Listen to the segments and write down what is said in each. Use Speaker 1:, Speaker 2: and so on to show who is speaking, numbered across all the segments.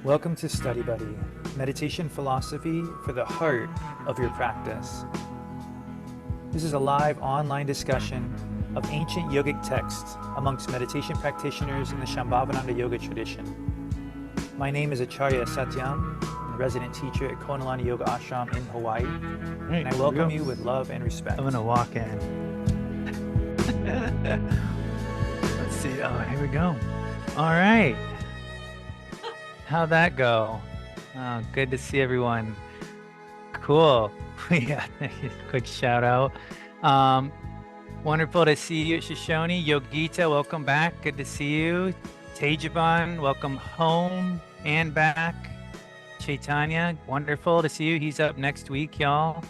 Speaker 1: Welcome to Study Buddy, meditation philosophy for the heart of your practice. This is a live online discussion of ancient yogic texts amongst meditation practitioners in the Shambhavananda yoga tradition. My name is Acharya Satyam, a resident teacher at Konalani Yoga Ashram in Hawaii, and I welcome you with love and respect.
Speaker 2: I'm gonna walk in. Let's see. Oh, here we go. All right. How'd that go? Oh, good to see everyone. Cool. Yeah, quick shout out. Wonderful to see you, Shoshone. Yogita, welcome back. Good to see you. Tejaban, welcome home and back. Chaitanya, wonderful to see you. He's up next week, y'all.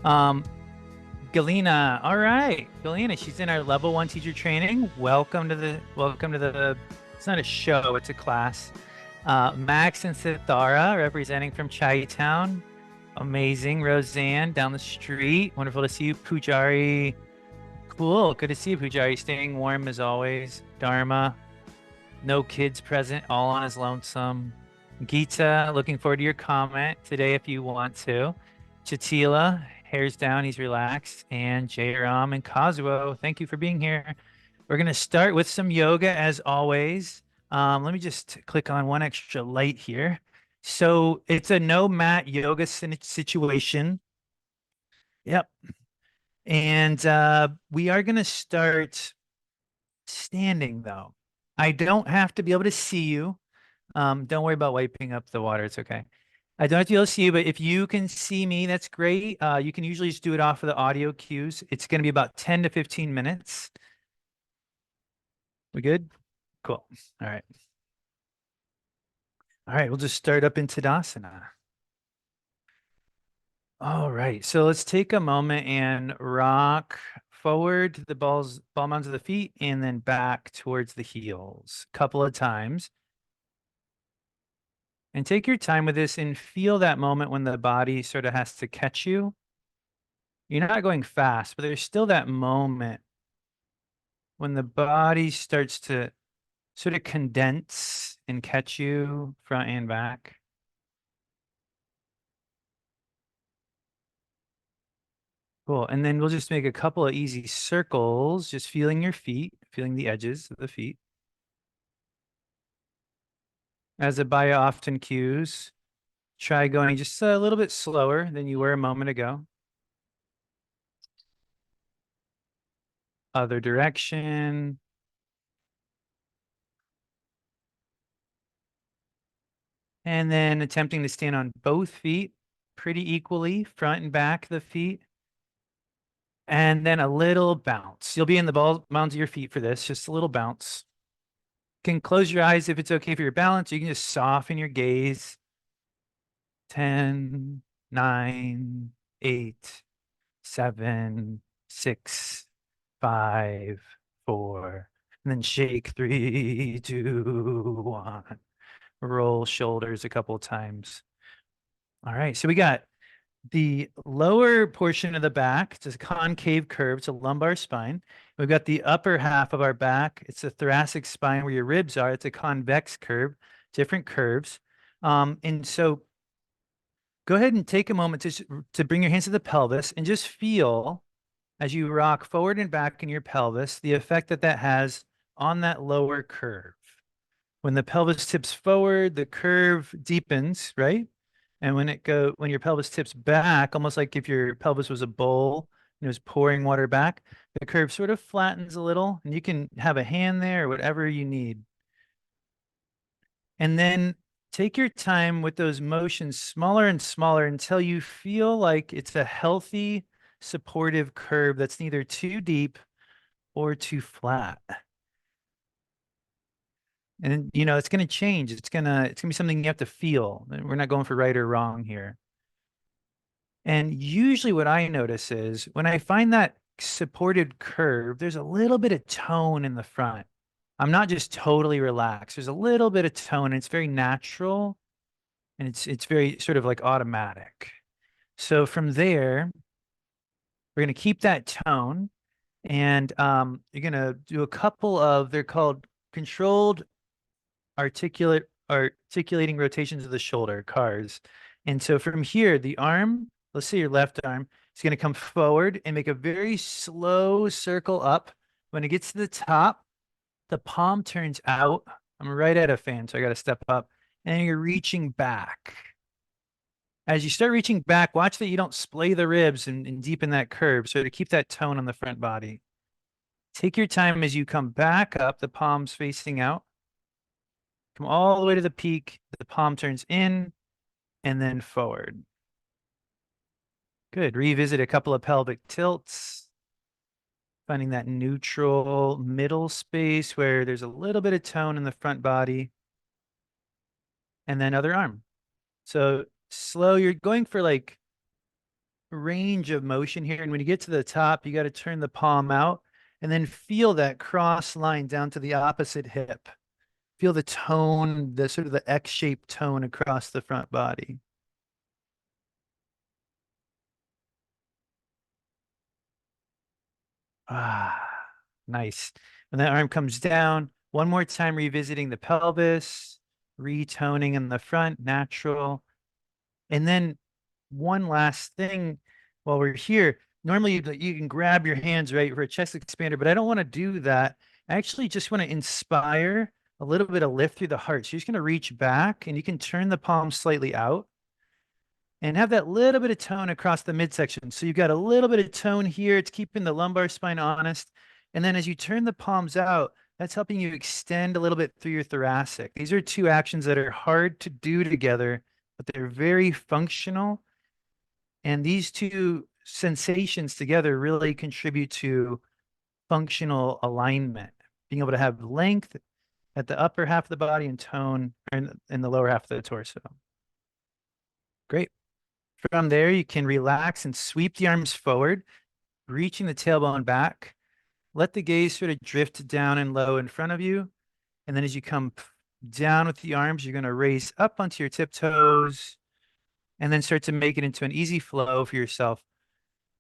Speaker 2: Galina, all right. Galina, she's in our level 1 teacher training. Welcome to the, it's not a show, it's a class. Max and Sithara representing from Chi-Town. Amazing. Roseanne down the street. Wonderful to see you. Pujari. Cool. Good to see you, Pujari. Staying warm as always. Dharma. No kids present. All on his lonesome. Gita, looking forward to your comment today if you want to. Chatila, hair's down. He's relaxed. And Jairam and Kazuo, thank you for being here. We're going to start with some yoga as always. Let me just click on one extra light here. So it's a no mat yoga situation. Yep. And we are going to start standing though. I don't have to be able to see you. Don't worry about wiping up the water. It's okay. I don't have to be able to see you, but if you can see me, that's great. You can usually just do it off of the audio cues. It's going to be about 10 to 15 minutes. We good? Cool. All right. All right, we'll just start up in Tadasana. All right, so let's take a moment and rock forward to the ball mounds of the feet and then back towards the heels a couple of times. And take your time with this and feel that moment when the body sort of has to catch you. You're not going fast, but there's still that moment when the body starts to sort of condense and catch you front and back. Cool. And then we'll just make a couple of easy circles, just feeling your feet, feeling the edges of the feet. As Abaya often cues, try going just a little bit slower than you were a moment ago. Other direction. And then attempting to stand on both feet pretty equally, front and back of the feet. And then a little bounce. You'll be in the ball mounds of your feet for this, just a little bounce. You can close your eyes if it's okay for your balance. You can just soften your gaze. 10, 9, 8, 7, 6, 5, 4, and then shake 3, 2, 1. Roll shoulders a couple of times. All right, so we got the lower portion of the back. It's a concave curve. It's a lumbar spine. We've got the upper half of our back. It's a thoracic spine where your ribs are. It's a convex curve, different curves. And so go ahead and take a moment to bring your hands to the pelvis and just feel as you rock forward and back in your pelvis, the effect that that has on that lower curve. When the pelvis tips forward, the curve deepens, right? And when your pelvis tips back, almost like if your pelvis was a bowl and it was pouring water back, the curve sort of flattens a little, and you can have a hand there or whatever you need. And then take your time with those motions smaller and smaller until you feel like it's a healthy, supportive curve that's neither too deep or too flat. And it's going to change. It's going to be something you have to feel. We're not going for right or wrong here. And usually what I notice is when I find that supported curve, there's a little bit of tone in the front. I'm not just totally relaxed. There's a little bit of tone, and it's very natural, and it's very sort of like automatic. So from there, we're going to keep that tone, and you're going to do a couple of, they're called controlled articulate articulating rotations of the shoulder, cars. And so from here, the arm, let's say your left arm, is going to come forward and make a very slow circle up. When it gets to the top, the palm turns out. I'm right at a fan, so I got to step up. And you're reaching back. As you start reaching back, watch that you don't splay the ribs and deepen that curve. So to keep that tone on the front body. Take your time as you come back up, the palms facing out. Come all the way to the peak. The palm turns in and then forward. Good. Revisit a couple of pelvic tilts. Finding that neutral middle space where there's a little bit of tone in the front body. And then other arm. So slow, you're going for like range of motion here. And when you get to the top, you got to turn the palm out and then feel that cross line down to the opposite hip. Feel the tone, the sort of the X-shaped tone across the front body. Ah, nice. When that arm comes down, one more time revisiting the pelvis, retoning in the front, natural. And then one last thing while we're here, normally you can grab your hands, right, for a chest expander, but I don't want to do that. I actually just want to inspire a little bit of lift through the heart. So you're just going to reach back and you can turn the palm slightly out and have that little bit of tone across the midsection. So you've got a little bit of tone here. It's keeping the lumbar spine honest. And then as you turn the palms out, that's helping you extend a little bit through your thoracic. These are two actions that are hard to do together, but they're very functional. And these two sensations together really contribute to functional alignment, being able to have length at the upper half of the body and tone in the lower half of the torso. Great. From there, you can relax and sweep the arms forward, reaching the tailbone back. Let the gaze sort of drift down and low in front of you. And then as you come down with the arms, you're going to raise up onto your tiptoes and then start to make it into an easy flow for yourself.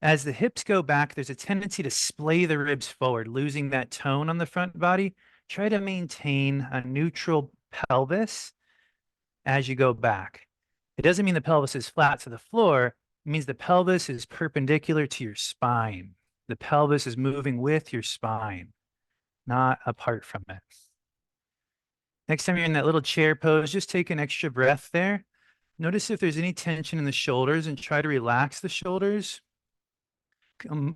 Speaker 2: As the hips go back, there's a tendency to splay the ribs forward, losing that tone on the front body. Try to maintain a neutral pelvis as you go back. It doesn't mean the pelvis is flat to the floor. It means the pelvis is perpendicular to your spine. The pelvis is moving with your spine, not apart from it. Next time you're in that little chair pose, just take an extra breath there. Notice if there's any tension in the shoulders and try to relax the shoulders.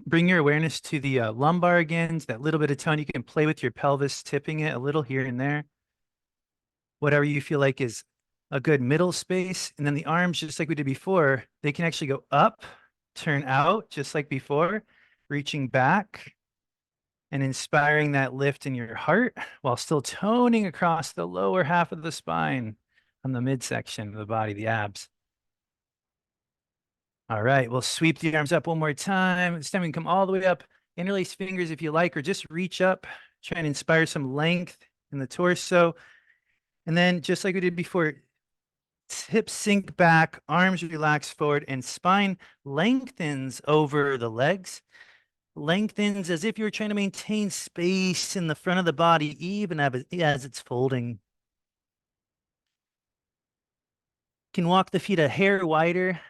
Speaker 2: Bring your awareness to the lumbar again, to that little bit of tone. You can play with your pelvis, tipping it a little here and there. Whatever you feel like is a good middle space. And then the arms, just like we did before, they can actually go up, turn out, just like before, reaching back and inspiring that lift in your heart while still toning across the lower half of the spine on the midsection of the body, the abs. All right, we'll sweep the arms up one more time. This time we can come all the way up, interlace fingers if you like, or just reach up, try and inspire some length in the torso. And then just like we did before, hips sink back, arms relax forward, and spine lengthens over the legs. Lengthens as if you're trying to maintain space in the front of the body, even as it's folding. You can walk the feet a hair wider.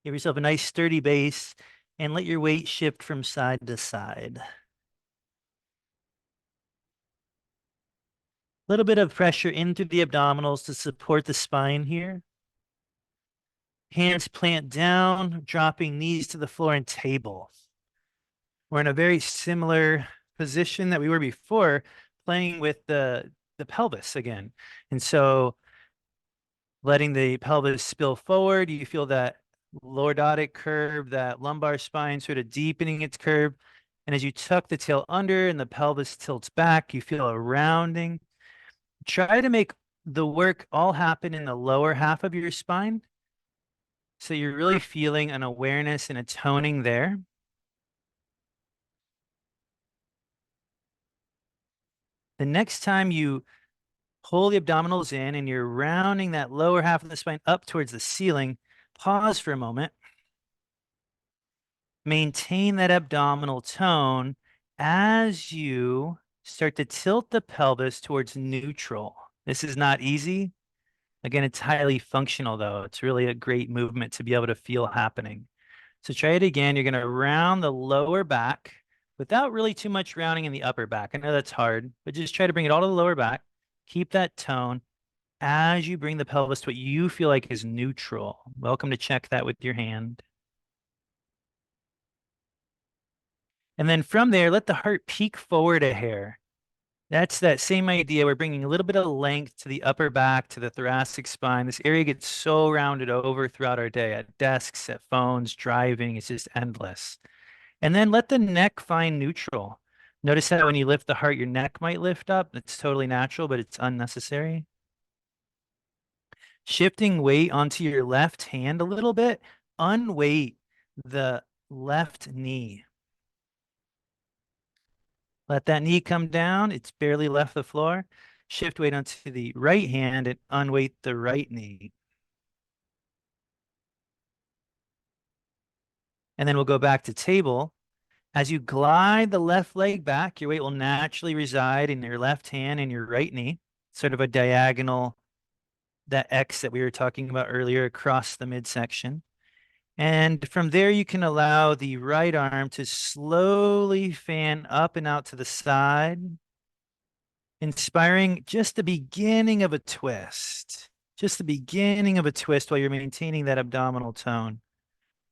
Speaker 2: Give yourself a nice sturdy base and let your weight shift from side to side. A little bit of pressure in through the abdominals to support the spine here. Hands plant down, dropping knees to the floor and table. We're in a very similar position that we were before, playing with the pelvis again. And so letting the pelvis spill forward, you feel that lordotic curve, that lumbar spine sort of deepening its curve. And as you tuck the tail under and the pelvis tilts back, you feel a rounding. Try to make the work all happen in the lower half of your spine. So you're really feeling an awareness and a toning there. The next time you pull the abdominals in and you're rounding that lower half of the spine up towards the ceiling, pause for a moment. Maintain that abdominal tone as you start to tilt the pelvis towards neutral. This is not easy. Again, it's highly functional though. It's really a great movement to be able to feel happening. So try it again. You're going to round the lower back without really too much rounding in the upper back. I know that's hard, but just try to bring it all to the lower back. Keep that tone as you bring the pelvis to what you feel like is neutral. Welcome to check that with your hand. And then from there, let the heart peek forward a hair. That's that same idea. We're bringing a little bit of length to the upper back, to the thoracic spine. This area gets so rounded over throughout our day at desks, at phones, driving. It's just endless. And then let the neck find neutral. Notice how when you lift the heart, your neck might lift up. It's totally natural, but it's unnecessary. Shifting weight onto your left hand a little bit, unweight the left knee. Let that knee come down. It's barely left the floor. Shift weight onto the right hand and unweight the right knee. And then we'll go back to table. As you glide the left leg back, your weight will naturally reside in your left hand and your right knee, sort of a diagonal, that X that we were talking about earlier across the midsection. And from there, you can allow the right arm to slowly fan up and out to the side, inspiring just the beginning of a twist, just the beginning of a twist while you're maintaining that abdominal tone.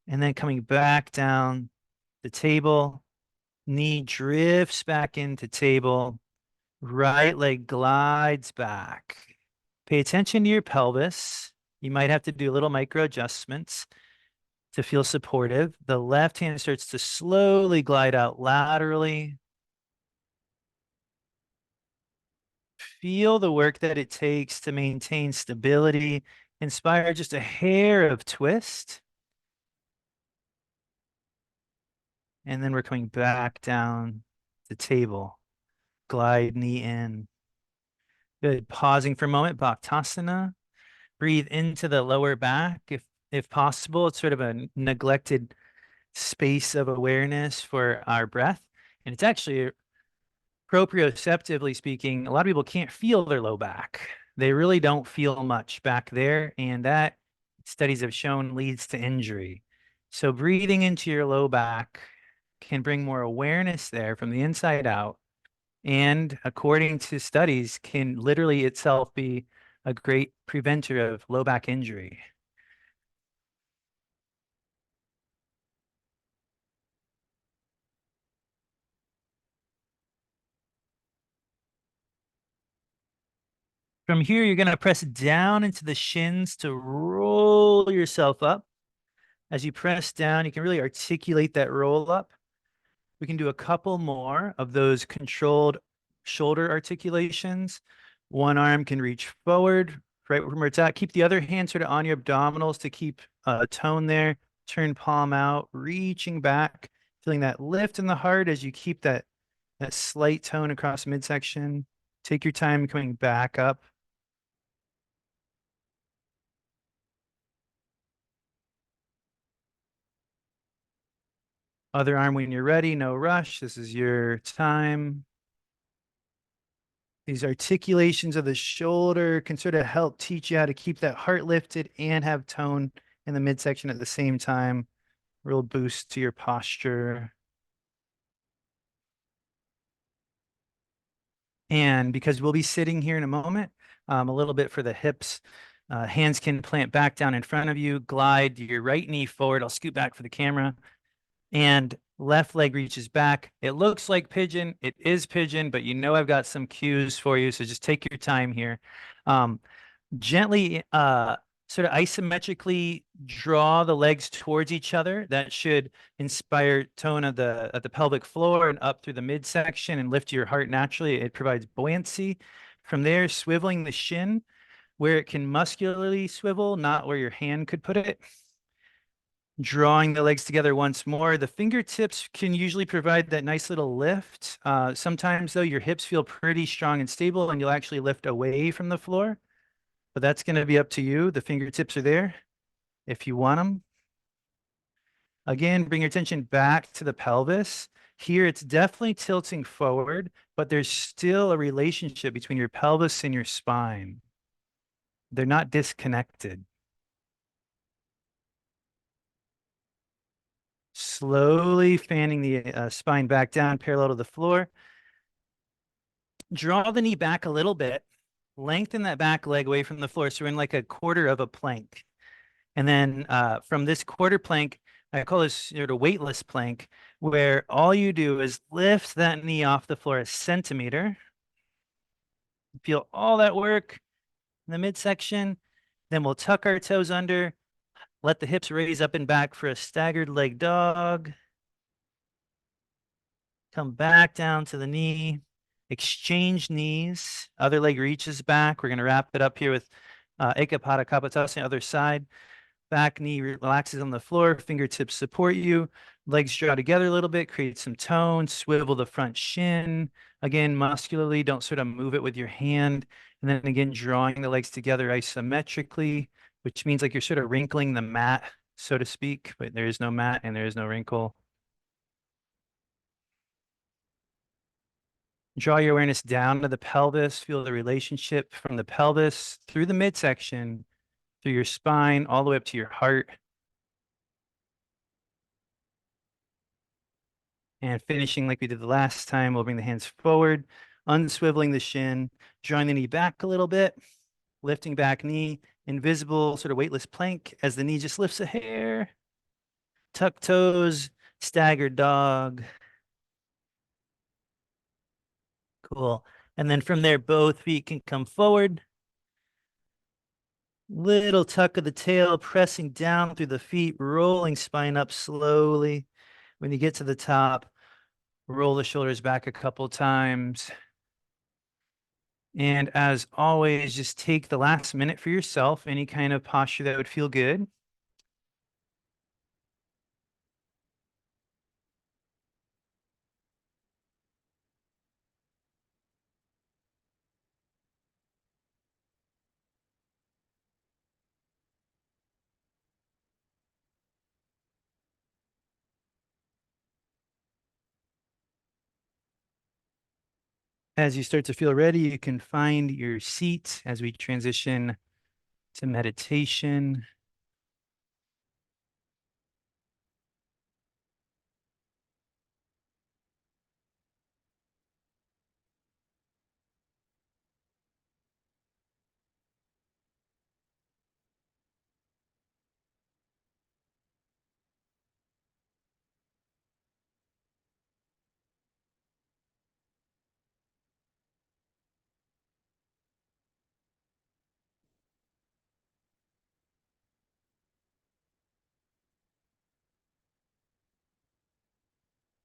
Speaker 2: And then coming back down the table, knee drifts back into table, right leg glides back. Pay attention to your pelvis. You might have to do little micro adjustments to feel supportive. The left hand starts to slowly glide out laterally. Feel the work that it takes to maintain stability. Inspire just a hair of twist. And then we're coming back down the table. Glide knee in. Good. Pausing for a moment. Bhaktasana. Breathe into the lower back if possible. It's sort of a neglected space of awareness for our breath. And it's actually proprioceptively speaking, a lot of people can't feel their low back. They really don't feel much back there. And that studies have shown leads to injury. So breathing into your low back can bring more awareness there from the inside out. And according to studies, can literally itself be a great preventer of low back injury. From here, you're going to press down into the shins to roll yourself up. As you press down, you can really articulate that roll up. We can do a couple more of those controlled shoulder articulations. One arm can reach forward, right from where it's at. Keep the other hand sort of on your abdominals to keep a tone there. Turn palm out, reaching back, feeling that lift in the heart as you keep that slight tone across midsection. Take your time coming back up. Other arm when you're ready, no rush. This is your time. These articulations of the shoulder can sort of help teach you how to keep that heart lifted and have tone in the midsection at the same time. Real boost to your posture. And because we'll be sitting here in a moment, a little bit for the hips, hands can plant back down in front of you, glide your right knee forward. I'll scoot back for the camera. And left leg reaches back. It looks like pigeon. It is pigeon, but you know I've got some cues for you, so just take your time here. Gently, sort of isometrically draw the legs towards each other. That should inspire tone of the pelvic floor and up through the midsection and lift your heart naturally. It provides buoyancy. From there, swiveling the shin where it can muscularly swivel, not where your hand could put it. Drawing the legs together once more. The fingertips can usually provide that nice little lift. Sometimes, though, your hips feel pretty strong and stable, and you'll actually lift away from the floor. But that's going to be up to you. The fingertips are there if you want them. Again, bring your attention back to the pelvis. Here, it's definitely tilting forward, but there's still a relationship between your pelvis and your spine. They're not disconnected. Slowly fanning the spine back down parallel to the floor. Draw the knee back a little bit. Lengthen that back leg away from the floor. So we're in like a quarter of a plank. And then from this quarter plank, I call this sort of weightless plank, where all you do is lift that knee off the floor a centimeter. Feel all that work in the midsection. Then we'll tuck our toes under, let the hips raise up and back for a staggered leg dog. Come back down to the knee. Exchange knees. Other leg reaches back. We're going to wrap it up here with Ekapada Kapotasana, other side. Back knee relaxes on the floor. Fingertips support you. Legs draw together a little bit. Create some tone. Swivel the front shin. Again, muscularly, don't sort of move it with your hand. And then again, drawing the legs together isometrically, which means like you're sort of wrinkling the mat, so to speak, but there is no mat and there is no wrinkle. Draw your awareness down to the pelvis. Feel the relationship from the pelvis through the midsection, through your spine, all the way up to your heart. And finishing like we did the last time, we'll bring the hands forward, unswiveling the shin, drawing the knee back a little bit, lifting back knee, invisible sort of weightless plank as the knee just lifts a hair. Tuck toes, staggered dog. Cool. And then from there, both feet can come forward. Little tuck of the tail, pressing down through the feet, rolling spine up slowly. When you get to the top, roll the shoulders back a couple times. And as always, just take the last minute for yourself, any kind of posture that would feel good. As you start to feel ready, you can find your seat as we transition to meditation.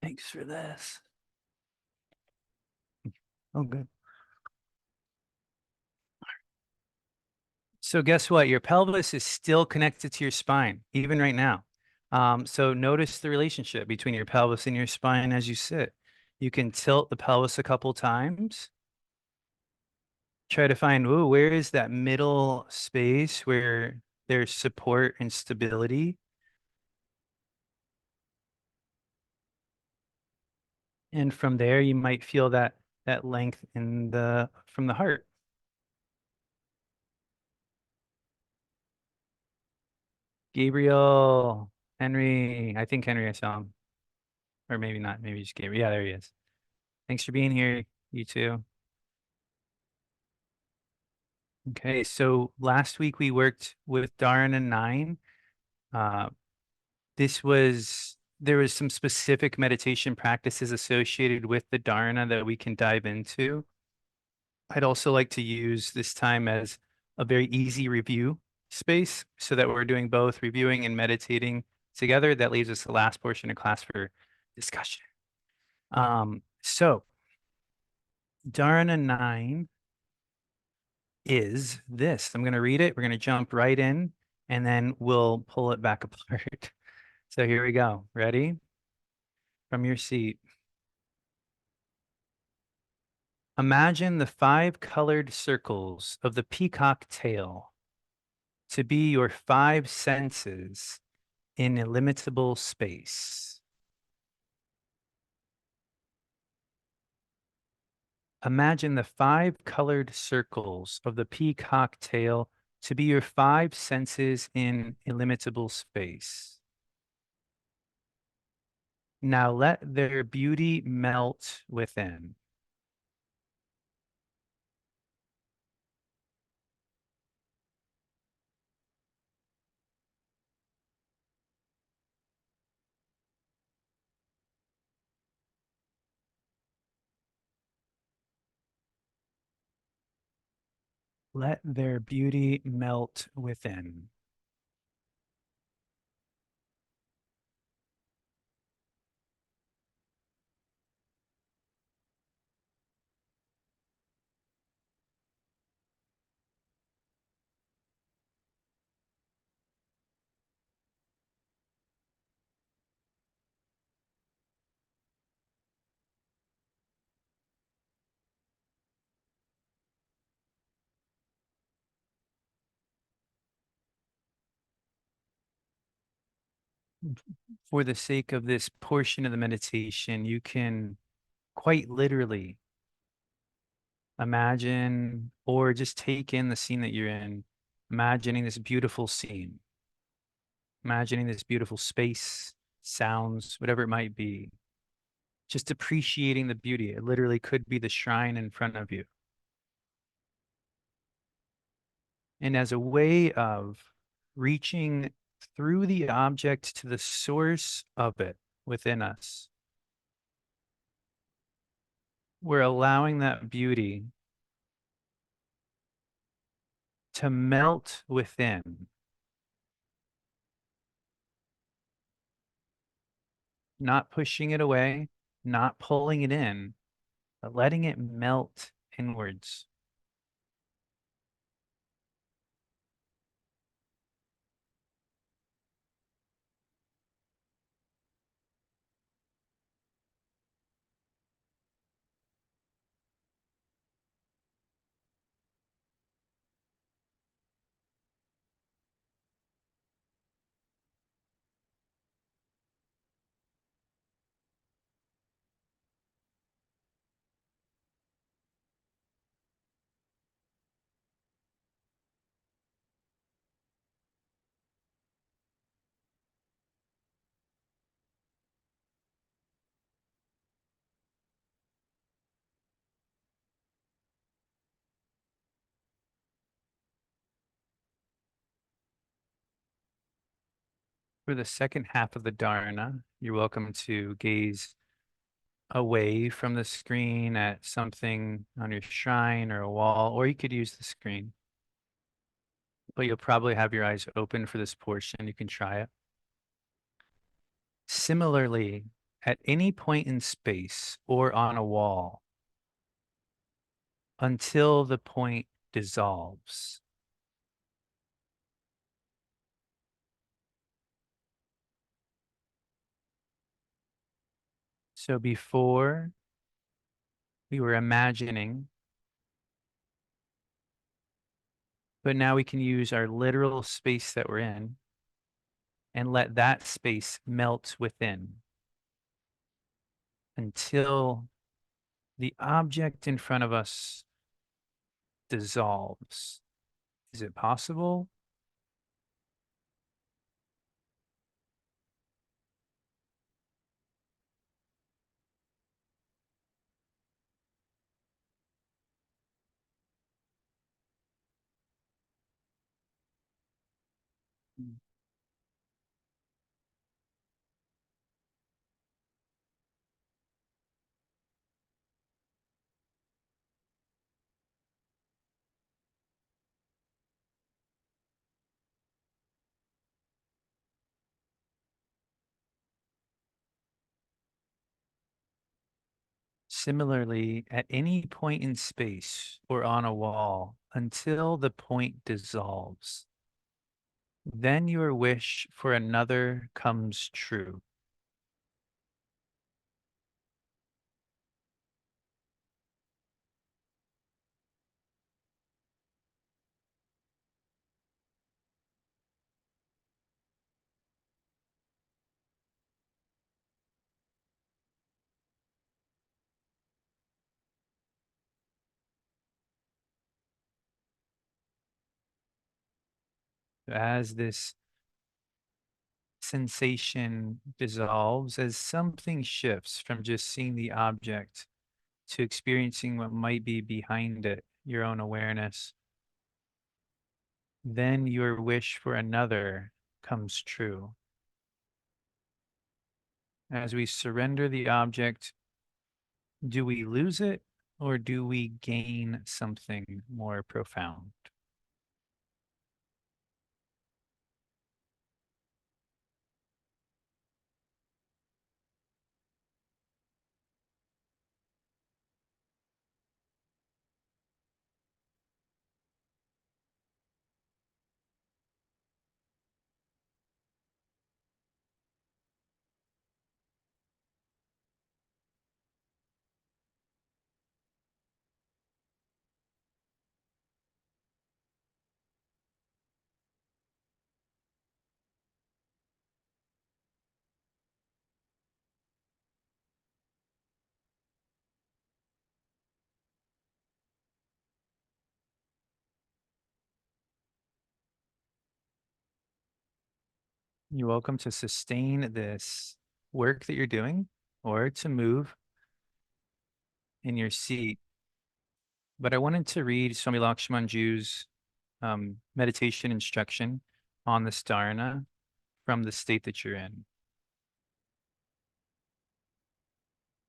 Speaker 2: Thanks for this. Oh, good. So guess what? Your pelvis is still connected to your spine, even right now. So notice the relationship between your pelvis and your spine as you sit. You can tilt the pelvis a couple times. Try to find, ooh, where is that middle space where there's support and stability? And from there, you might feel that length in the from the heart. Gabriel, Henry, I think Henry, I saw him. Or maybe not, maybe just Gabriel. Yeah, there he is. Thanks for being here, you too. Okay, so last week we worked with Dharana 9. Uh, there was some specific meditation practices associated with the Dharana that we can dive into. I'd also like to use this time as a very easy review space so that we're doing both reviewing and meditating together. That leaves us the last portion of class for discussion. So Dharana 9 is this. I'm going to read it. We're going to jump right in and then we'll pull it back apart. So here we go. Ready? From your seat. Imagine the 5 colored circles of the peacock tail to be your 5 senses in illimitable space. Imagine the five colored circles of the peacock tail to be your five senses in illimitable space. Now let their beauty melt within. Let their beauty melt within. For the sake of this portion of the meditation, you can quite literally imagine or just take in the scene that you're in, imagining this beautiful scene, imagining this beautiful space, sounds, whatever it might be, just appreciating the beauty. It literally could be the shrine in front of you. And as a way of reaching through the object to the source of it within us, we're allowing that beauty to melt within, not pushing it away, not pulling it in, but letting it melt inwards. For the second half of the Dharana, you're welcome to gaze away from the screen at something on your shrine or a wall, or you could use the screen. But you'll probably have your eyes open for this portion. You can try it. Similarly, at any point in space or on a wall, until the point dissolves. So before we were imagining, but now we can use our literal space that we're in and let that space melt within until the object in front of us dissolves. Is it possible? Similarly, at any point in space or on a wall, until the point dissolves, then your wish for another comes true. So as this sensation dissolves, as something shifts from just seeing the object to experiencing what might be behind it, your own awareness, then your wish for another comes true. As we surrender the object, do we lose it or do we gain something more profound? You're welcome to sustain this work that you're doing or to move in your seat. But I wanted to read Swami Lakshmanju's meditation instruction on the Dharana from the state that you're in.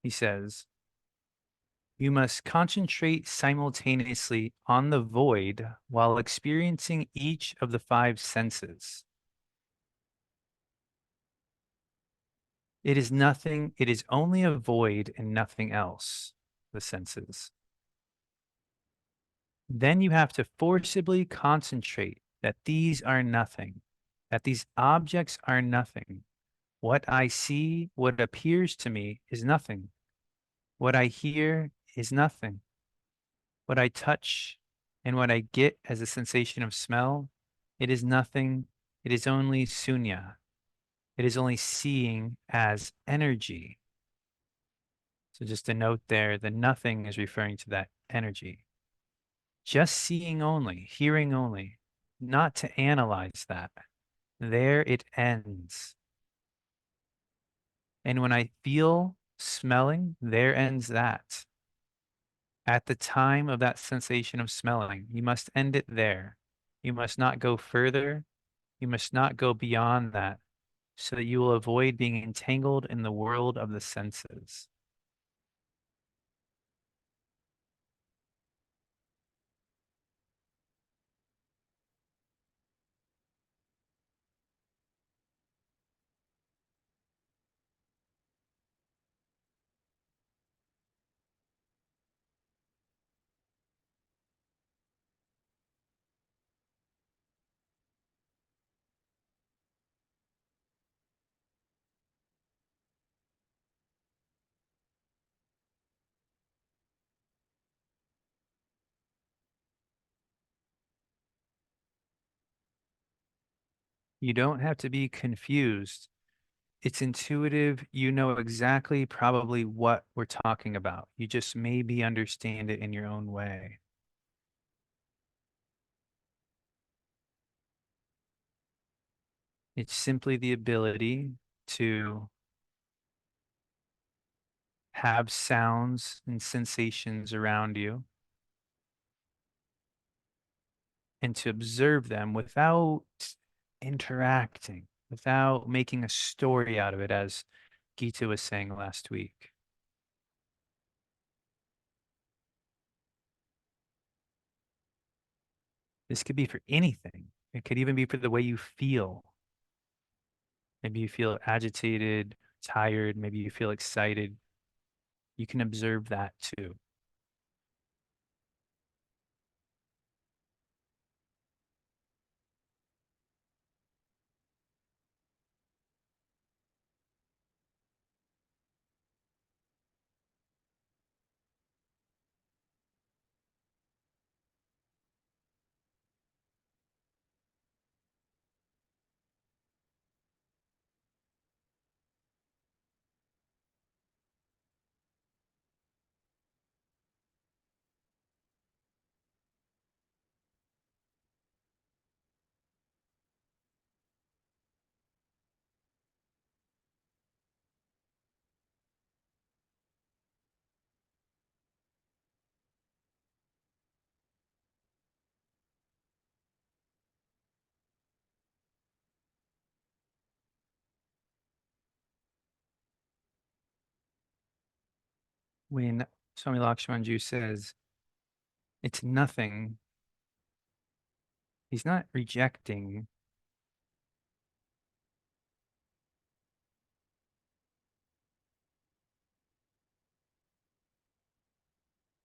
Speaker 2: He says, you must concentrate simultaneously on the void while experiencing each of the five senses. It is nothing, it is only a void and nothing else, the senses. Then you have to forcibly concentrate that these are nothing, that these objects are nothing. What I see, what appears to me is nothing. What I hear is nothing. What I touch and what I get as a sensation of smell, it is nothing. It is only sunya. It is only seeing as energy. So just a note there, the nothing is referring to that energy. Just seeing only, hearing only, not to analyze that. There it ends. And when I feel smelling, there ends that. At the time of that sensation of smelling, you must end it there. You must not go further. You must not go beyond that so that you will avoid being entangled in the world of the senses. You don't have to be confused. It's intuitive. You know exactly probably what we're talking about. You just maybe understand it in your own way. It's simply the ability to have sounds and sensations around you and to observe them without interacting, without making a story out of it, as Gita was saying last week. This could be for anything. It could even be for the way you feel. Maybe you feel agitated, tired, maybe you feel excited. You can observe that too. when Swami Lakshmanju says it's nothing, he's not rejecting.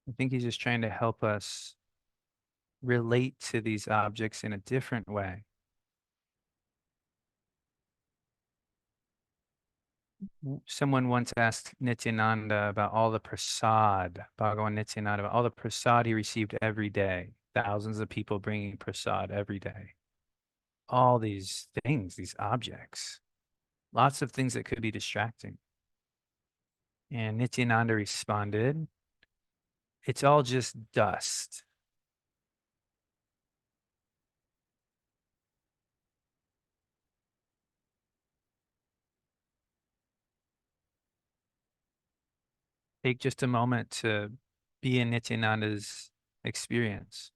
Speaker 2: I think he's just trying to help us relate to these objects in a different way. Someone once asked Nityananda about all the prasad, Bhagavan Nityananda, about all the prasad he received every day. Thousands of people bringing prasad every day. All these things, these objects, lots of things that could be distracting. And Nityananda responded, it's all just dust. Take just a moment to be in Nityananda's experience.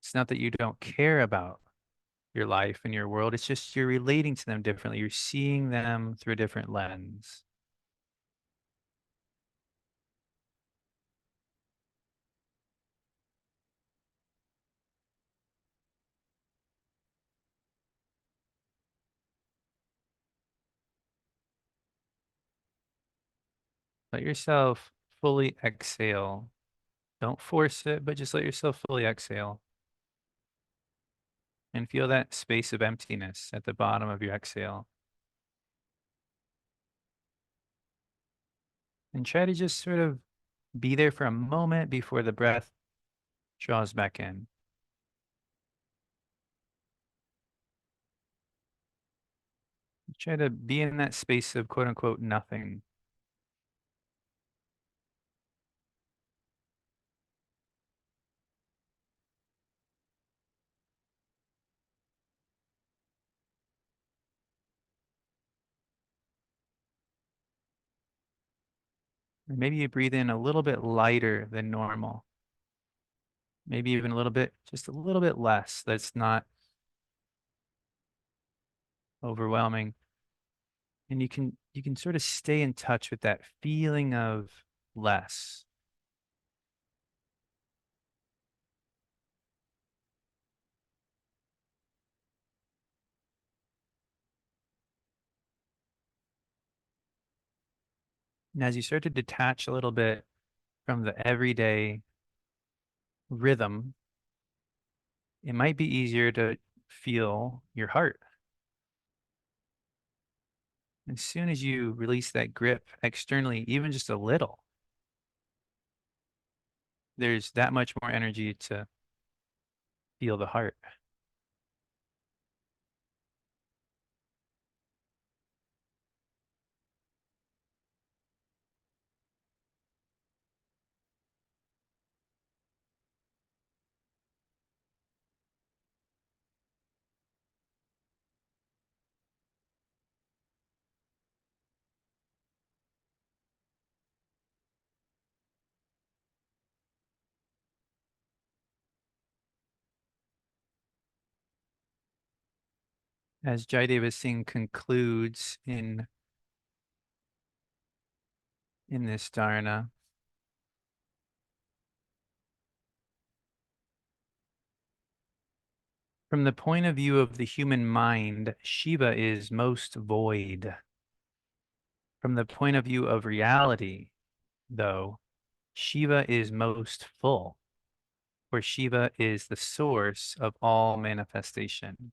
Speaker 2: It's not that you don't care about your life and your world. It's just you're relating to them differently. You're seeing them through a different lens. Let yourself fully exhale. Don't force it, but just let yourself fully exhale and feel that space of emptiness at the bottom of your exhale. And try to just sort of be there for a moment before the breath draws back in. Try to be in that space of quote unquote nothing. And maybe you breathe in a little bit lighter than normal. Maybe even a little bit, just a little bit less. That's not overwhelming. And you can sort of stay in touch with that feeling of less. And as you start to detach a little bit from the everyday rhythm, it might be easier to feel your heart. As soon as you release that grip externally, even just a little, there's that much more energy to feel the heart. As Jayadeva Singh concludes in this dharana, from the point of view of the human mind, Shiva is most void. From the point of view of reality, though, Shiva is most full, for Shiva is the source of all manifestation.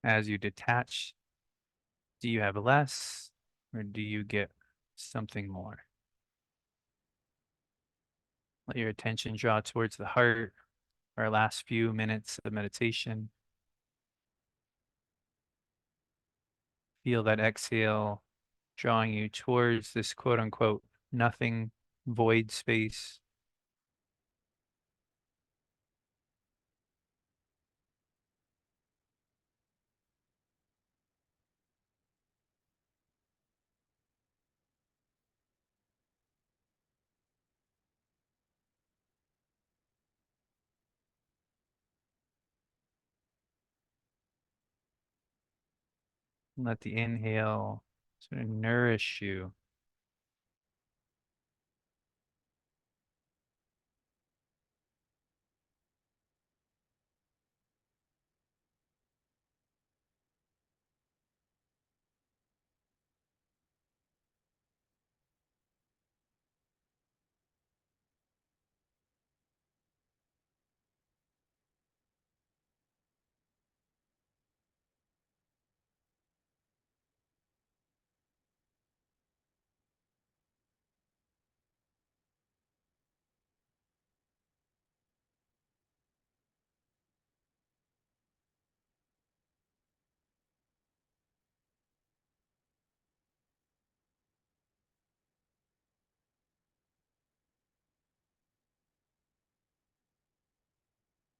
Speaker 2: As you detach, do you have less or do you get something more? Let your attention draw towards the heart, our last few minutes of meditation. Feel that exhale drawing you towards this quote unquote nothing void space. Let the inhale sort of nourish you.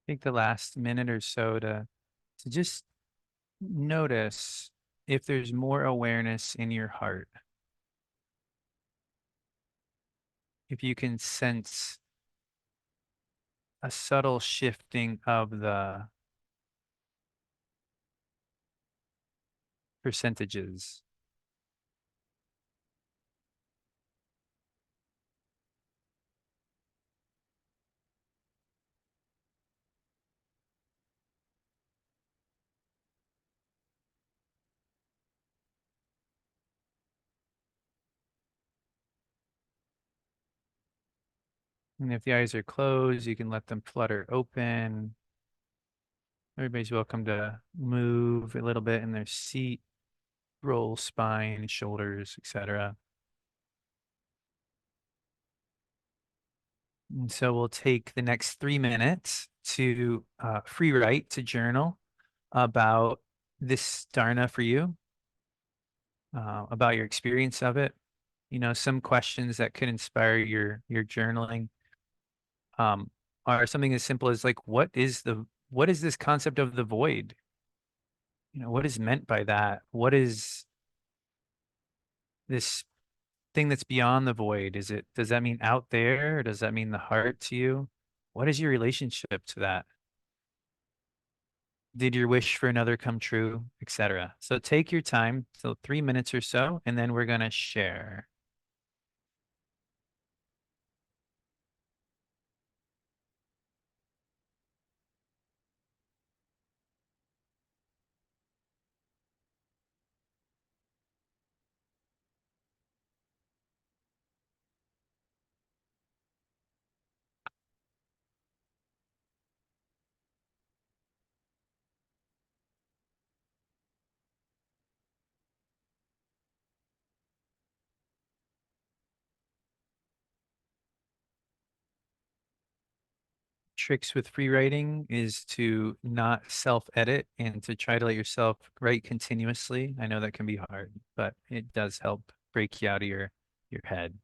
Speaker 2: Take the last minute or so to just notice if there's more awareness in your heart. If you can sense a subtle shifting of the percentages. And if the eyes are closed, you can let them flutter open. Everybody's welcome to move a little bit in their seat, roll spine, shoulders, etc. And so we'll take the next 3 minutes to free write, to journal about this dharana for you, about your experience of it. You know, some questions that could inspire your journaling um, are something as simple as like, what is this concept of the void? You know, what is meant by that? What is this thing that's beyond the void? Does that mean out there? Or does that mean the heart to you? What is your relationship to that? Did your wish for another come true, etc.? So take your time, so 3 minutes or so, and then we're gonna share. Tricks with free writing is to not self-edit and to try to let yourself write continuously. I know that can be hard, but it does help break you out of your head.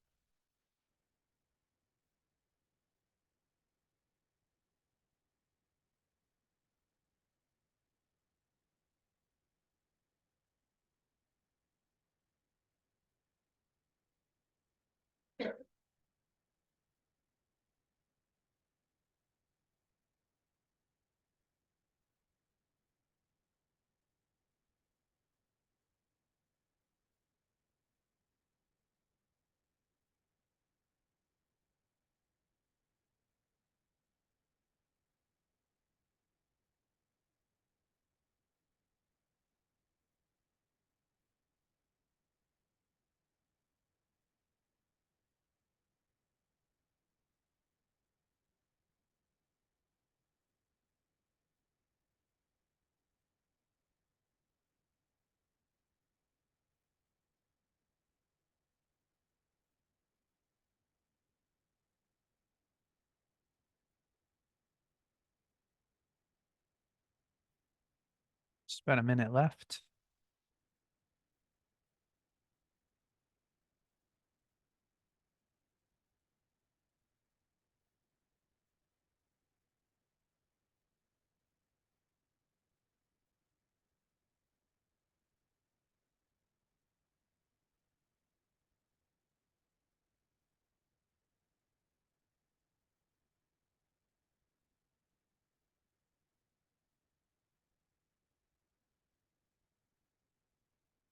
Speaker 2: Just about a minute left.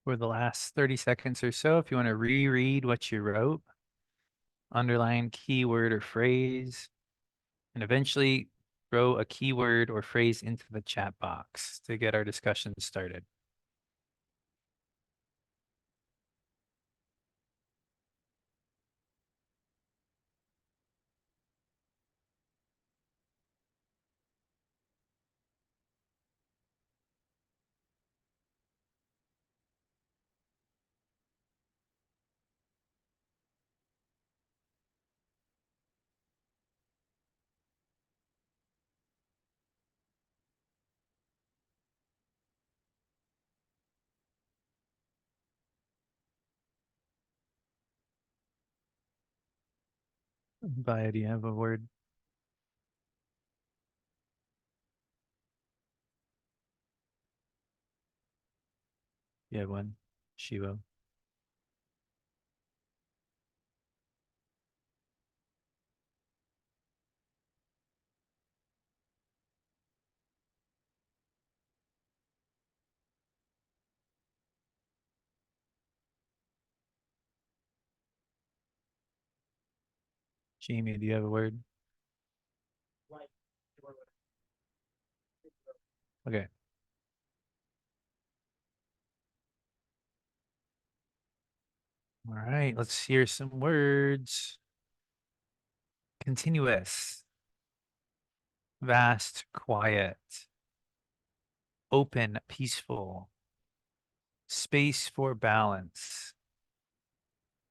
Speaker 2: for the last 30 seconds or so, if you want to reread what you wrote, underline keyword or phrase, and eventually throw a keyword or phrase into the chat box to get our discussion started. Via, do you have a word? You have one? Shiva. Jamie, do you have a word? Okay. All right, let's hear some words. Continuous, vast, quiet, open, peaceful, space for balance,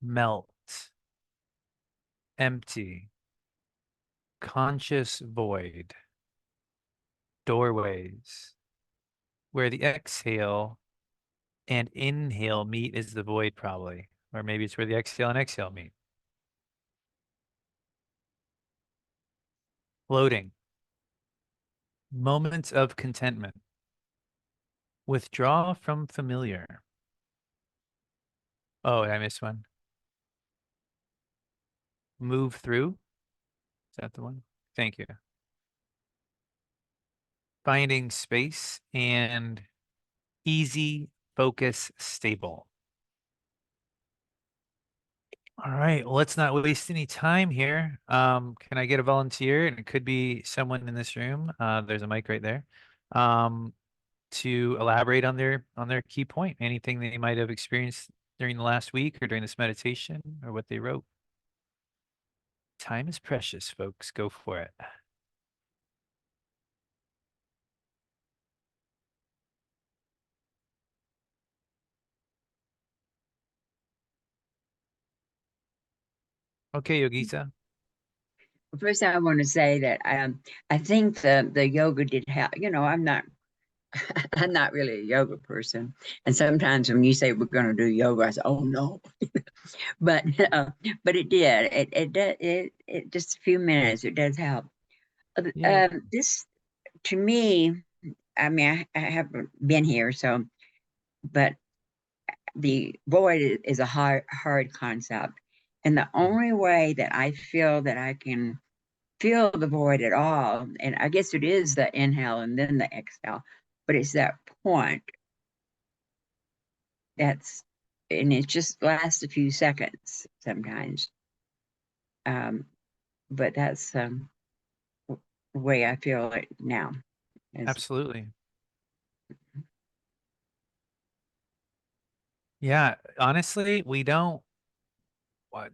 Speaker 2: melt, empty, conscious void, doorways, where the exhale and inhale meet is the void probably, or maybe it's where the exhale and exhale meet. Floating, moments of contentment, withdraw from familiar. Oh, I missed one. Move through. Is that the one? Thank you. Finding space and easy, focus, stable. All right, well, let's not waste any time here. Can I get a volunteer? And it could be someone in this room. There's a mic right there. Um, to elaborate on their key point, anything they might have experienced during the last week or during this meditation or what they wrote. Time is precious, folks. Go for it. Okay, Yogita.
Speaker 3: First, I want to say that I think the yoga did help. I'm not I'm not really a yoga person, and sometimes when you say we're going to do yoga, I say, "Oh no," but but it did. It just a few minutes. It does help.
Speaker 2: Yay.
Speaker 3: This to me, I mean, I haven't been here, so but the void is a hard concept, and the only way that I feel that I can feel the void at all. And I guess it is the inhale and then the exhale, but it's that point that's, and it just lasts a few seconds sometimes. Um, but that's the way I feel it now. Is
Speaker 2: Absolutely. Yeah, honestly, we don't what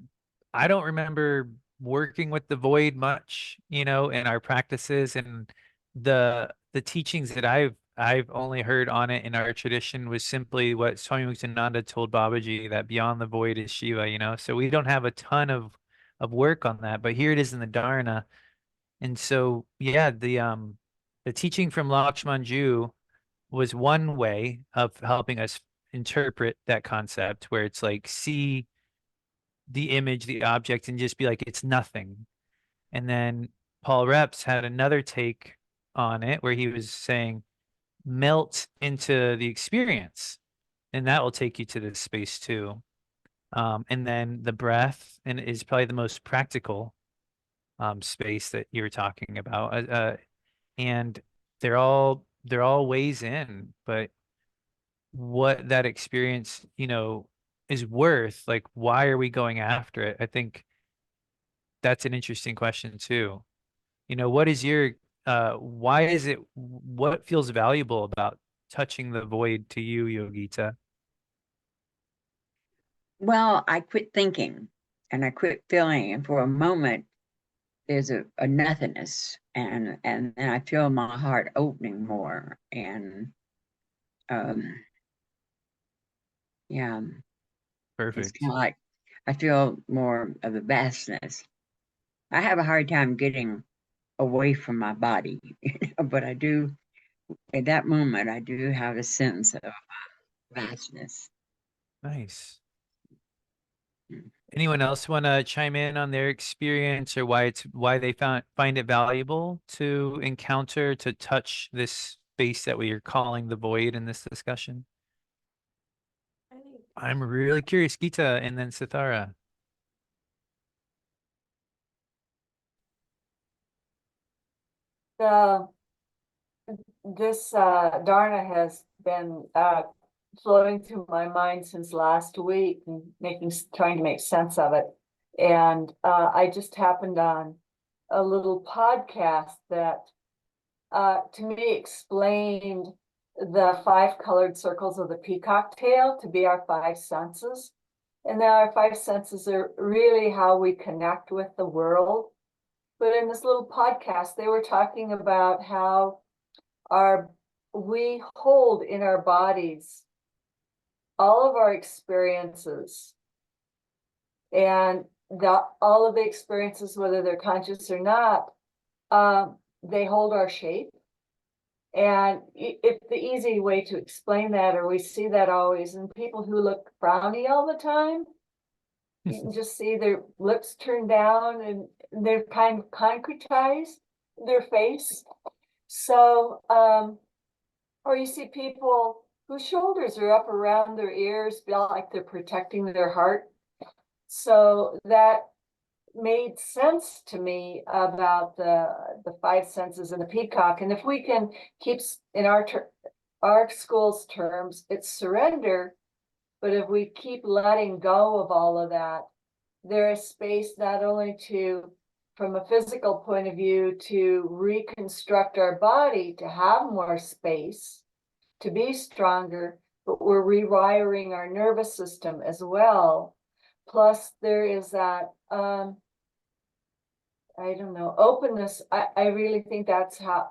Speaker 2: I don't remember working with the void much, in our practices and the teachings that I've only heard on it in our tradition was simply what Swami Muktananda told Babaji that beyond the void is Shiva. So we don't have a ton of work on that, but here it is in the Dharana. And so yeah, the teaching from Lakshmanju was one way of helping us interpret that concept where it's like see the image, the object, and just be like, it's nothing. And then Paul Reps had another take on it where he was saying, melt into the experience, and that will take you to this space too. And then the breath and is probably the most practical space that you're talking about. And they're all ways in, but what that experience, is worth. Like, why are we going after it? I think that's an interesting question too. What is your why is it what feels valuable about touching the void to you, Yogita?
Speaker 3: Well, I quit thinking and I quit feeling, and for a moment there's a nothingness, and then I feel my heart opening more, and um yeah, it's
Speaker 2: Perfect.
Speaker 3: kind of like I feel more of the vastness. I have a hard time getting away from my body, but I do at that moment I do have a sense of vastness.
Speaker 2: Nice. Anyone else want to chime in on their experience or why they find it valuable to encounter, to touch this space that we are calling the void in this discussion? I'm really curious, Gita, and then Sithara.
Speaker 4: The this Dharna has been flowing through my mind since last week and trying to make sense of it. And I just happened on a little podcast that to me explained the 5 colored circles of the peacock tail to be our 5 senses. And that our 5 senses are really how we connect with the world. But in this little podcast, they were talking about how our we hold in our bodies all of our experiences, and all of the experiences, whether they're conscious or not, they hold our shape. And it's the easy way to explain that, or we see that always in people who look frowny all the time. You can just see their lips turned down and they're kind of concretized, their face. So, or you see people whose shoulders are up around their ears, feel like they're protecting their heart. So that made sense to me about the 5 senses and the peacock. And if we can keep in our school's terms, it's surrender. But if we keep letting go of all of that, there is space not only to, from a physical point of view, to reconstruct our body, to have more space, to be stronger, but we're rewiring our nervous system as well. Plus, there is that, I don't know, openness. I really think that's how,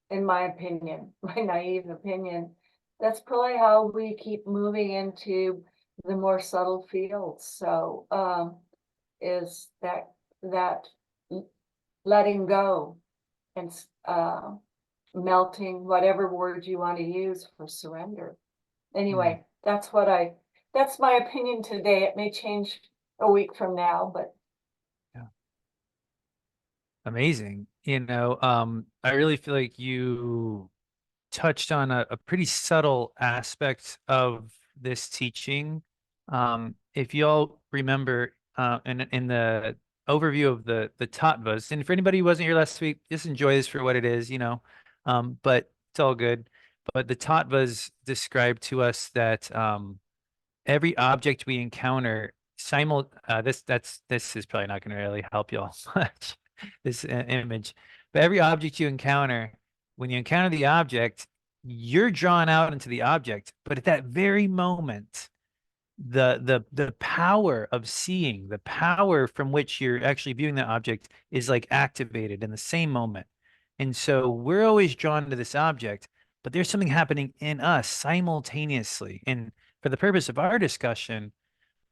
Speaker 4: in my opinion, my naive opinion, that's probably how we keep moving into the more subtle fields. So, is that letting go and melting, whatever word you want to use for surrender. Anyway, that's my opinion today. It may change a week from now, but
Speaker 2: Yeah. Amazing. I really feel like you touched on a pretty subtle aspect of this teaching. If you all remember, in the overview of the tattvas, and for anybody who wasn't here last week, just enjoy this for what it is, but it's all good. But the tattvas describe to us that every object we encounter this is probably not going to really help you all much, this image, but every object you encounter, when you encounter the object, you're drawn out into the object, but at that very moment, the power of seeing, the power from which you're actually viewing the object is like activated in the same moment. And so we're always drawn to this object, but there's something happening in us simultaneously. And for the purpose of our discussion,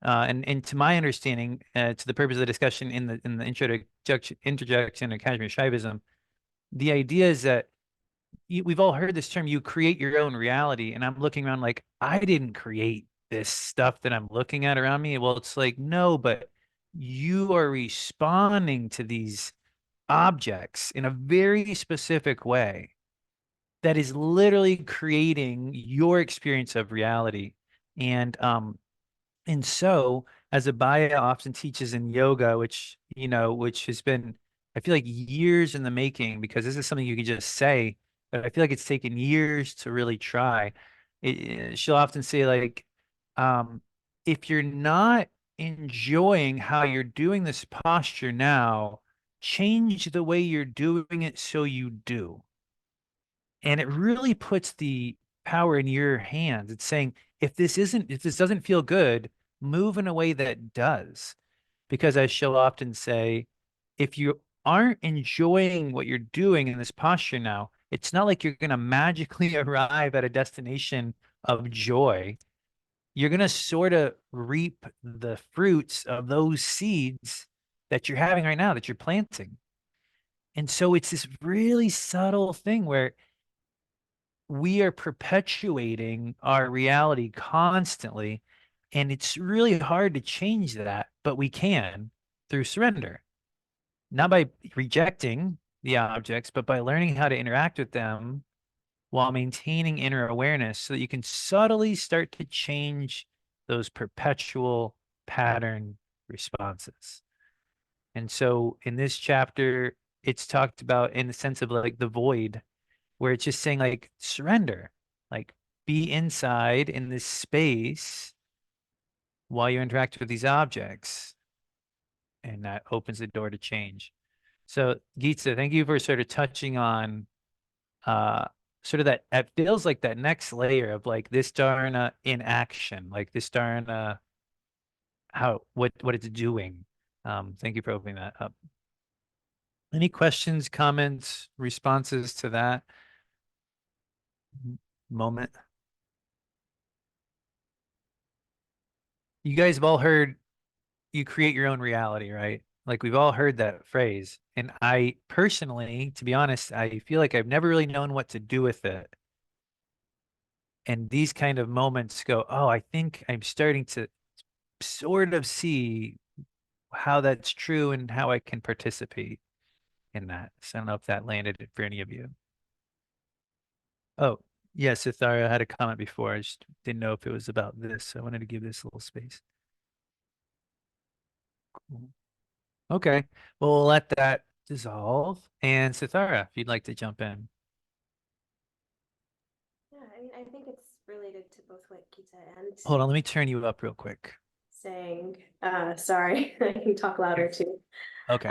Speaker 2: and to my understanding, to the purpose of the discussion in the introduction of Kashmir Shaivism, the idea is that we've all heard this term, you create your own reality. And I'm looking around like, I didn't create this stuff that I'm looking at around me. Well, it's like, no, but you are responding to these objects in a very specific way that is literally creating your experience of reality. And so, as Abaya often teaches in yoga, which has been, I feel like, years in the making, because this is something you can just say, but I feel like it's taken years to really try. she'll often say like, if you're not enjoying how you're doing this posture now, change the way you're doing it so you do. And it really puts the power in your hands. It's saying, if this doesn't feel good, move in a way that does. Because as she'll often say, if you aren't enjoying what you're doing in this posture now, it's not like you're going to magically arrive at a destination of joy. You're going to sort of reap the fruits of those seeds that you're having right now, that you're planting. And so it's this really subtle thing where we are perpetuating our reality constantly. And it's really hard to change that, but we can through surrender, not by rejecting the objects, but by learning how to interact with them while maintaining inner awareness so that you can subtly start to change those perpetual pattern responses. And so in this chapter, it's talked about in the sense of like the void, where it's just saying like surrender, like be inside in this space while you interact with these objects. And that opens the door to change. So Geetsa, thank you for sort of touching on uh sort of that, it feels like that next layer of like this dharana in action, like this dharana, how what it's doing. Thank you for opening that up. Any questions, comments, responses to that moment? You guys have all heard you create your own reality, right? Like we've all heard that phrase. And I personally, to be honest, I feel like I've never really known what to do with it. And these kind of moments go, oh, I think I'm starting to sort of see how that's true and how I can participate in that. So I don't know if that landed for any of you. Oh, yes, Ithara had a comment before. I just didn't know if it was about this. So I wanted to give this a little space. Cool. Okay, well, we'll let that dissolve. And Sithara, if you'd like to jump in.
Speaker 5: Yeah, I mean, I think it's related to both what Gita and
Speaker 2: Hold on, let me turn you up real quick.
Speaker 5: saying, sorry, I can talk louder too.
Speaker 2: Okay.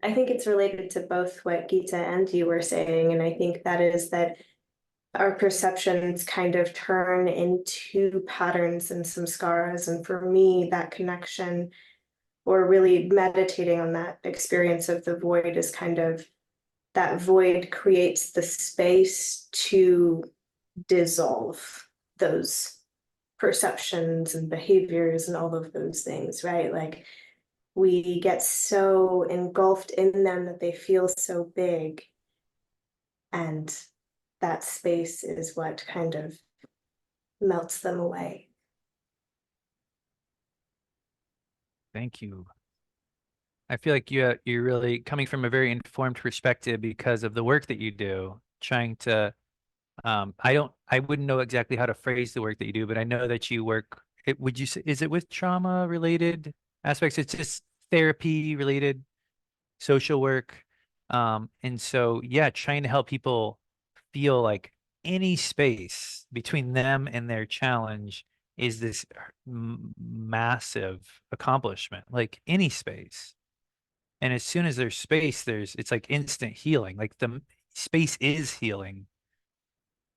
Speaker 5: I think it's related to both what Gita and you were saying, and I think that is that our perceptions kind of turn into patterns and samskaras. And for me, that connection or really meditating on that experience of the void is kind of that void creates the space to dissolve those perceptions and behaviors and all of those things, right? Like we get so engulfed in them that they feel so big. And that space is what kind of melts them away.
Speaker 2: Thank you. I feel like you're really coming from a very informed perspective because of the work that you do, trying to I wouldn't know exactly how to phrase the work that you do, but I know that you work would you say, is it with trauma related aspects? It's just therapy related social work. And so yeah, trying to help people feel like any space between them and their challenge is this massive accomplishment, like any space. And as soon as there's space, it's like instant healing. Like the space is healing.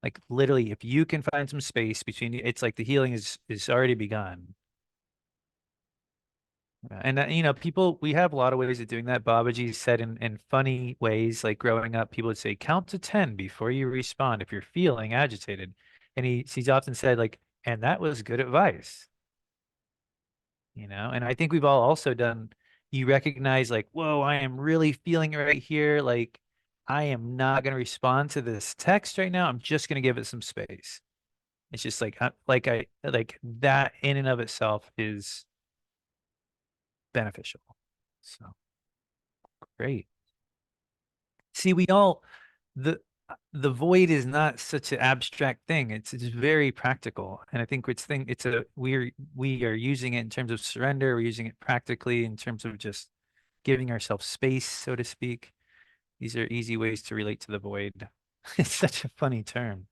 Speaker 2: Like literally, if you can find some space between you, it's like the healing is already begun. And you know, people, we have a lot of ways of doing that. Babaji said in funny ways, like growing up, people would say, count to 10 before you respond if you're feeling agitated. And he's often said like, and that was good advice. You know, and I think we've all also done, you recognize like, whoa, I am really feeling it right here. Like, I am not going to respond to this text right now. I'm just going to give it some space. It's just like, like that in and of itself is beneficial. So great. See, the the void is not such an abstract thing. It's very practical. And I think we are using it in terms of surrender. We're using it practically in terms of just giving ourselves space, so to speak. These are easy ways to relate to the void. It's such a funny term.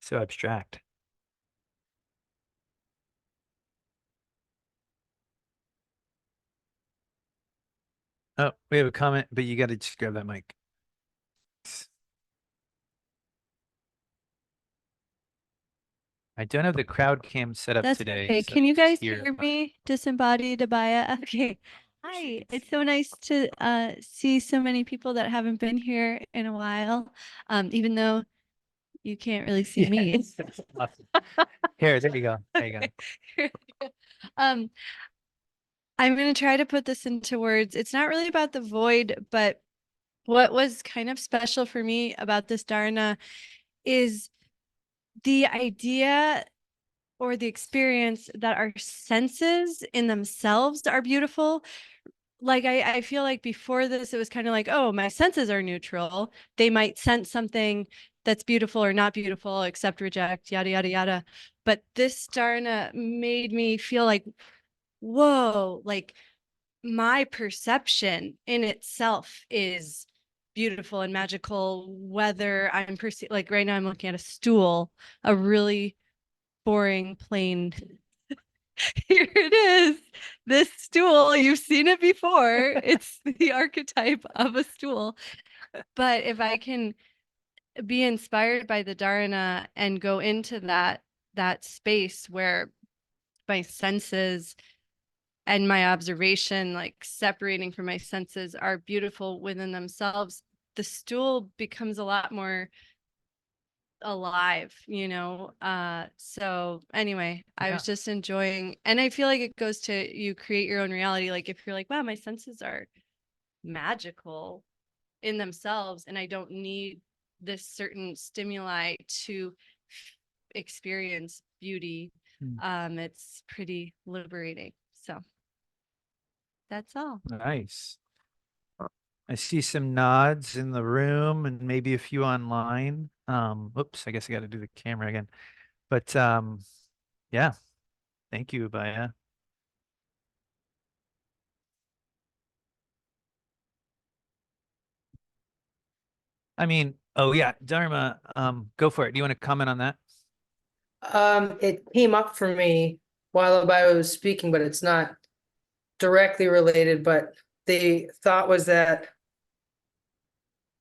Speaker 2: So abstract. Oh, we have a comment, but you got to just grab that mic. I don't have the crowd cam set up
Speaker 6: That's
Speaker 2: today.
Speaker 6: okay.
Speaker 2: So
Speaker 6: Can you guys
Speaker 2: here.
Speaker 6: hear me? Disembodied Abaya. Okay. Hi. It's so nice to see so many people that haven't been here in a while. Even though you can't really see me.
Speaker 2: Awesome. Here, there you go. There you go.
Speaker 6: Um, I'm going to try to put this into words. It's not really about the void, but what was kind of special for me about this Dharana is the idea or the experience that our senses in themselves are beautiful. Like I feel like before this, it was kind of like, oh, my senses are neutral. They might sense something that's beautiful or not beautiful, accept, reject, yada, yada, yada. But this Dharana made me feel like, whoa, like my perception in itself is beautiful and magical, whether I'm like right now I'm looking at a stool, a really boring, plain here it is. This stool, you've seen it before. It's the archetype of a stool. But if I can be inspired by the Dharana and go into that space where my senses and my observation, like separating from my senses, are beautiful within themselves, the stool becomes a lot more alive, so anyway, I was just enjoying, and I feel like it goes to you create your own reality. Like if you're like, wow, my senses are magical in themselves and I don't need this certain stimuli to experience beauty, it's pretty liberating. So that's all.
Speaker 2: Nice. I see some nods in the room and maybe a few online. Oops, I guess I got to do the camera again. But yeah, thank you, Abaya. I mean, oh yeah, Dharma, go for it. Do you want to comment on that?
Speaker 7: It came up for me while I was speaking, but it's not directly related, but the thought was that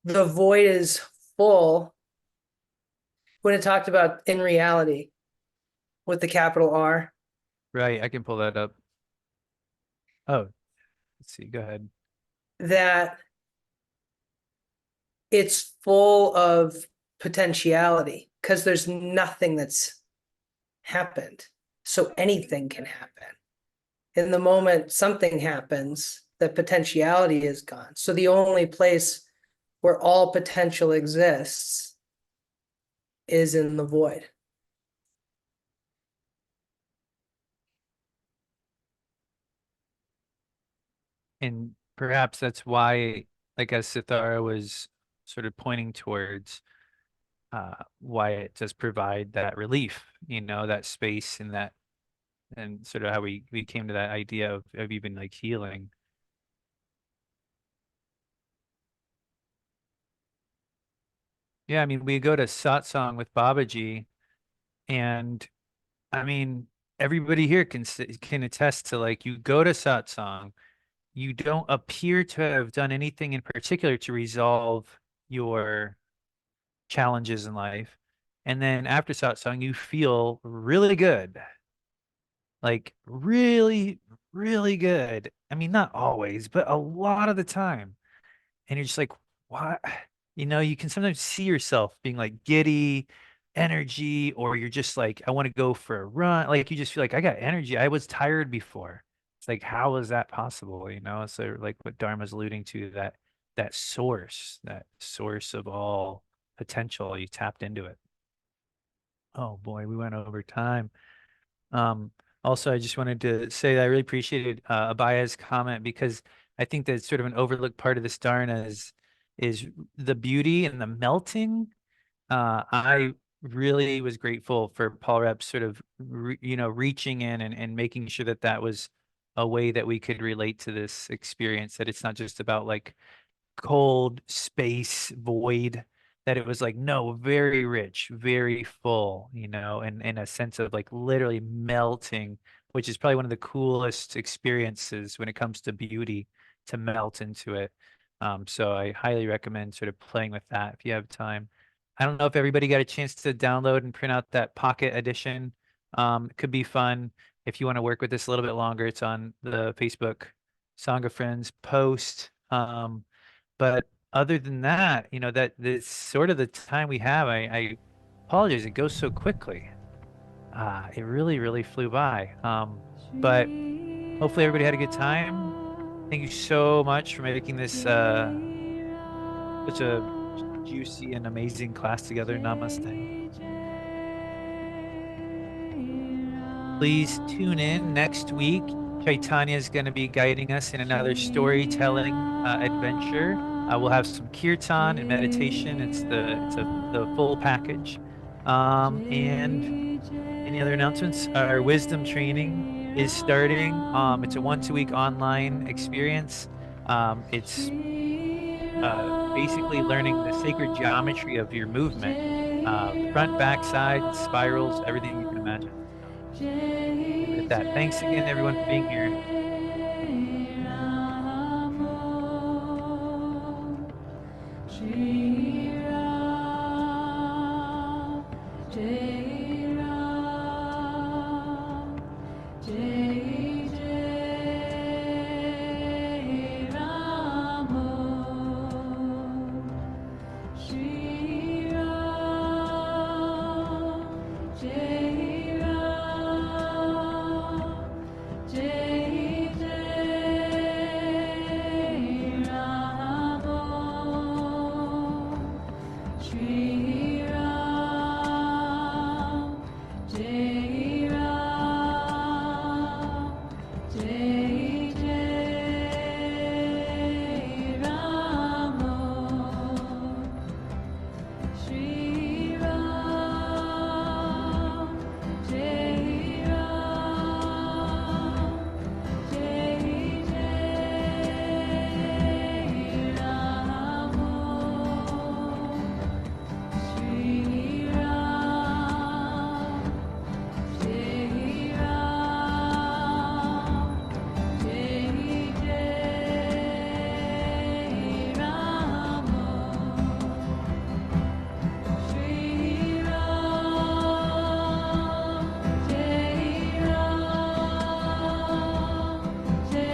Speaker 7: the void is full when it talked about in reality with the capital R,
Speaker 2: Right, I can pull that up. Oh, let's see, go ahead.
Speaker 7: that it's full of potentiality because there's nothing that's happened. So anything can happen. In the moment something happens, the potentiality is gone. So the only place where all potential exists is in the void.
Speaker 2: And perhaps that's why, like as Sithara was sort of pointing towards, why it does provide that relief, that space and that, and sort of how we came to that idea of even like healing. Yeah, I mean, we go to satsang with Babaji, and I mean, everybody here can attest to, like, you go to satsang, you don't appear to have done anything in particular to resolve your challenges in life, and then after satsang, you feel really good, like really, really good. I mean, not always, but a lot of the time. And you're just like, what? You can sometimes see yourself being like giddy energy, or you're just like, I want to go for a run. Like you just feel like I got energy. I was tired before. It's like, how is that possible? So like what Dharma's alluding to, that source of all potential, you tapped into it. Oh boy, we went over time. Um, Also, I just wanted to say that I really appreciated Abaya's comment, because I think that sort of an overlooked part of this Dharana is the beauty and the melting. I really was grateful for Paul Rep's sort of reaching in and making sure that that was a way that we could relate to this experience. That it's not just about like cold space void, that it was like, no, very rich, very full, you know, and a sense of like literally melting, which is probably one of the coolest experiences when it comes to beauty, to melt into it. So I highly recommend sort of playing with that if you have time. I don't know if everybody got a chance to download and print out that pocket edition. It could be fun if you want to work with this a little bit longer. It's on the Facebook Song of Friends post. But other than that, you know, that's sort of the time we have. I apologize. It goes so quickly. It really, really flew by. But hopefully everybody had a good time. Thank you so much for making this such a juicy and amazing class together. Namaste. Please tune in next week. Chaitanya is going to be guiding us in another storytelling adventure. We'll have some kirtan and meditation. It's the full package. And any other announcements? Our wisdom training is starting. It's a 1-2-week online experience. It's basically learning the sacred geometry of your movement, front, back, side, spirals, everything you can imagine. With that, thanks again, everyone, for being here.